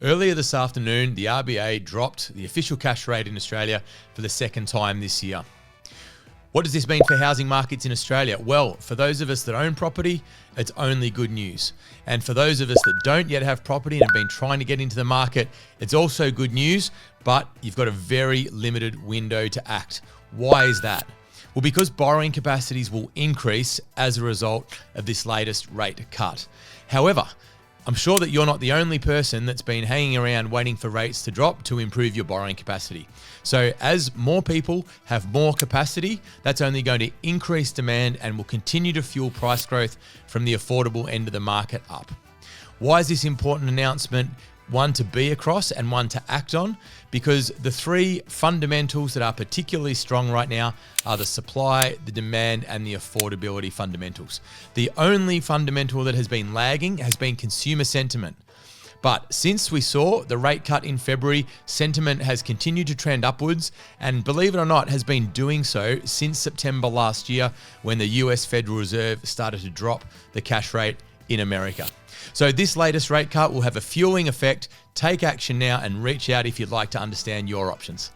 Earlier this afternoon, the RBA dropped the official cash rate in Australia for the second time this year. What does this mean for housing markets in Australia? Well, for those of us that own property, it's only good news. And for those of us that don't yet have property and have been trying to get into the market, it's also good news, but you've got a very limited window to act. Why is that? Well, because borrowing capacities will increase as a result of this latest rate cut. However, I'm sure that you're not the only person that's been hanging around waiting for rates to drop to improve your borrowing capacity. So as more people have more capacity, that's only going to increase demand and will continue to fuel price growth from the affordable end of the market up. Why is this important announcement one to be across and one to act on? Because the three fundamentals that are particularly strong right now are the supply, the demand, and the affordability fundamentals. The only fundamental that has been lagging has been consumer sentiment. But since we saw the rate cut in February, sentiment has continued to trend upwards, and believe it or not, has been doing so since September last year when the US Federal Reserve started to drop the cash rate in America. So this latest rate cut will have a fueling effect. Take action now and reach out if you'd like to understand your options.